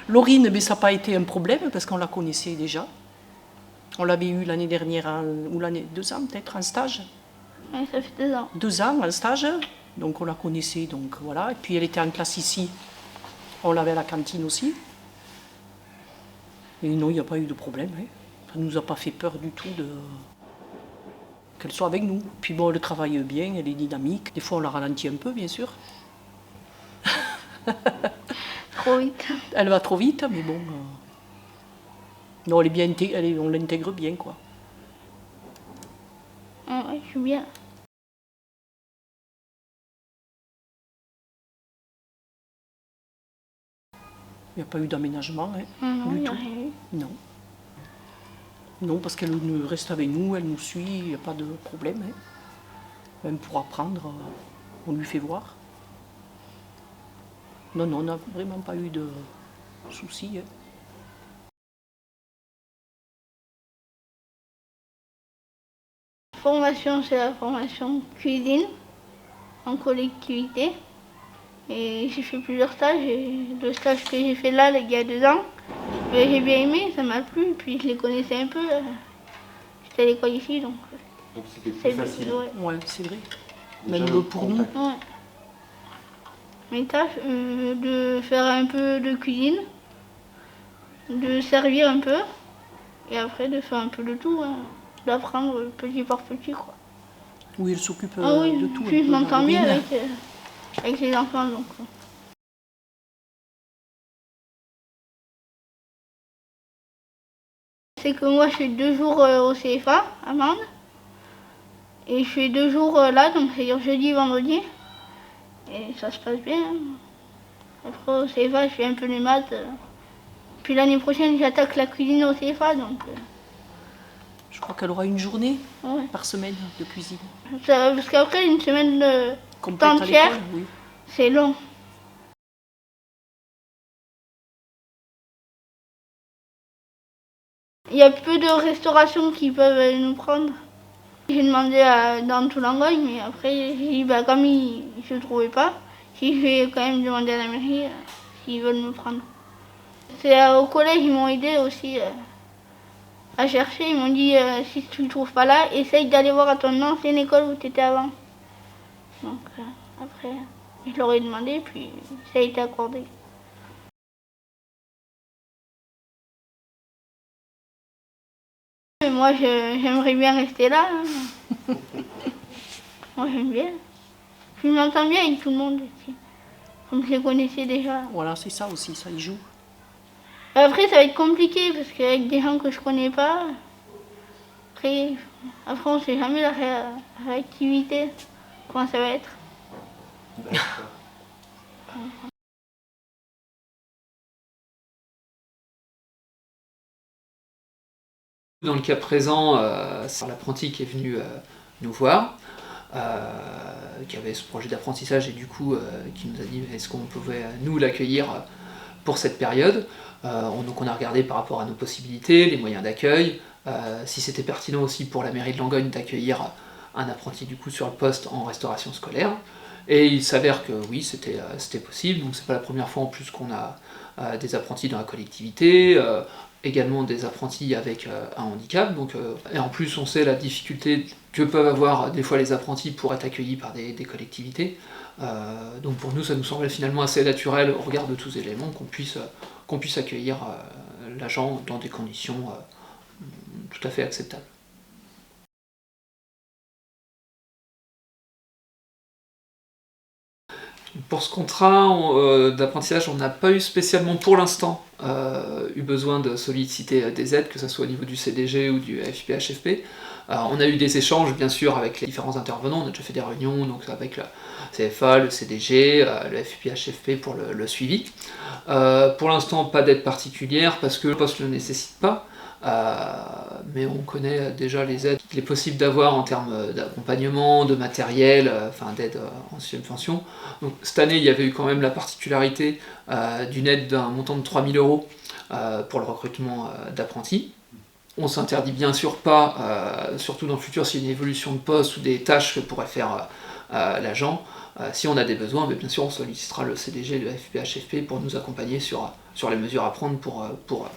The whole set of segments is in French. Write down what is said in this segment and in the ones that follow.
Laurine, mais ça n'a pas été un problème parce qu'on la connaissait déjà. On l'avait eue l'année dernière, ou 2 ans peut-être, en stage. Oui, ça fait 2 ans. 2 ans en stage, donc on la connaissait, donc voilà. Et puis elle était en classe ici, on l'avait à la cantine aussi. Et non, il n'y a pas eu de problème. Hein. Ça ne nous a pas fait peur du tout qu'elle soit avec nous. Puis bon, elle travaille bien, elle est dynamique. Des fois, on la ralentit un peu, bien sûr. Trop vite. Elle va trop vite, mais bon... Non, elle est bien, on l'intègre bien, quoi. Ouais, je suis bien. Il n'y a pas eu d'aménagement, hein, Non, du il n'y a tout. rien eu. Non. Non, parce qu'elle reste avec nous, elle nous suit, il n'y a pas de problème. Hein. Même pour apprendre, on lui fait voir. Non, non, on n'a vraiment pas eu de soucis. Hein. Formation, c'est la formation cuisine en collectivité. Et j'ai fait plusieurs stages. Et le stage que j'ai fait là, il y a 2 ans, j'ai bien aimé, ça m'a plu. Puis je les connaissais un peu. J'étais à l'école ici, donc c'était plus facile. Ouais, c'est vrai. Déjà, Même pour nous. Ouais. Mes tâches, de faire un peu de cuisine, de servir un peu, et après de faire un peu de tout, hein, d'apprendre petit par petit, quoi. Oui, elle s'occupe Ah oui, de tout. puis je m'entends bien Laurine. avec les enfants, donc. C'est que moi je fais 2 jours au CFA à Mende, et je fais 2 jours là, donc c'est-à-dire jeudi, vendredi, et ça se passe bien. Après au CFA je fais un peu les maths, puis l'année prochaine j'attaque la cuisine au CFA, donc. Je crois qu'elle aura une journée Ouais. par semaine de cuisine. Parce qu'après une semaine Complète à entière, l'école, oui. c'est long. Il y a peu de restaurations qui peuvent nous prendre. J'ai demandé dans tout Langogne, mais après j'ai dit comme ils ne se trouvaient pas, je vais quand même demander à la mairie s'ils veulent me prendre. C'est au collège, ils m'ont aidé aussi à chercher. Ils m'ont dit si tu ne le trouves pas là, essaye d'aller voir à ton ancienne école où tu étais avant. Donc après, je leur ai demandé, puis ça a été accordé. Mais moi, j'aimerais bien rester là. Hein. Moi, j'aime bien. Je m'entends bien avec tout le monde ici. Comme je les connaissais déjà. Voilà, c'est ça aussi, ça y joue. Après, ça va être compliqué parce qu'avec des gens que je connais pas, après on sait jamais la réactivité, comment ça va être. Dans le cas présent, c'est l'apprenti qui est venu nous voir, qui avait ce projet d'apprentissage et du coup qui nous a dit est-ce qu'on pouvait nous l'accueillir pour cette période. Donc on a regardé par rapport à nos possibilités, les moyens d'accueil, si c'était pertinent aussi pour la mairie de Langogne d'accueillir un apprenti du coup sur le poste en restauration scolaire. Et il s'avère que oui, c'était possible, donc c'est pas la première fois en plus qu'on a des apprentis dans la collectivité, également des apprentis avec un handicap, et en plus on sait la difficulté que peuvent avoir des fois les apprentis pour être accueillis par des collectivités, donc pour nous ça nous semblait finalement assez naturel au regard de tous ces éléments qu'on puisse accueillir l'agent dans des conditions tout à fait acceptables. Pour ce contrat d'apprentissage, on n'a pas eu spécialement pour l'instant eu besoin de solliciter des aides, que ce soit au niveau du CDG ou du FIPHFP. On a eu des échanges bien sûr avec les différents intervenants, on a déjà fait des réunions donc avec le CFA, le CDG, le FIPHFP pour le suivi. Pour l'instant, pas d'aide particulière parce que le poste ne le nécessite pas. Mais on connaît déjà les aides qu'il est possible d'avoir en termes d'accompagnement, de matériel, d'aide en subvention. Donc cette année, il y avait eu quand même la particularité d'une aide d'un montant de 3 000 € pour le recrutement d'apprentis. On s'interdit bien sûr pas, surtout dans le futur, s'il y a une évolution de poste ou des tâches que pourrait faire l'agent. Si on a des besoins, mais bien sûr on sollicitera le CDG, le FPHFP pour nous accompagner sur les mesures à prendre pour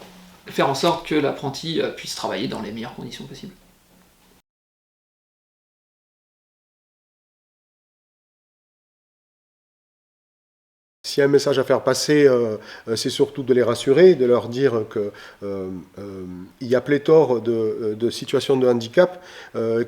faire en sorte que l'apprenti puisse travailler dans les meilleures conditions possibles. S'il y a un message à faire passer, c'est surtout de les rassurer, de leur dire qu'il y a pléthore de situations de handicap,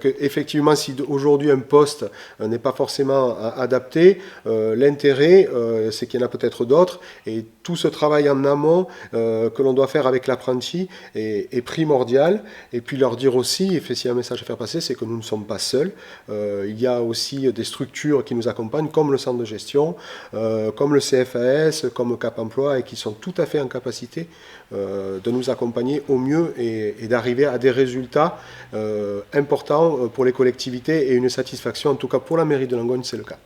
qu'effectivement si aujourd'hui un poste n'est pas forcément adapté, l'intérêt c'est qu'il y en a peut-être d'autres, et tout ce travail en amont que l'on doit faire avec l'apprenti est primordial, et puis leur dire aussi, et s'il y a un message à faire passer, c'est que nous ne sommes pas seuls, il y a aussi des structures qui nous accompagnent, comme le centre de gestion, comme le CFAS, comme Cap Emploi, et qui sont tout à fait en capacité de nous accompagner au mieux et d'arriver à des résultats importants pour les collectivités et une satisfaction, en tout cas pour la mairie de Langogne, c'est le cas.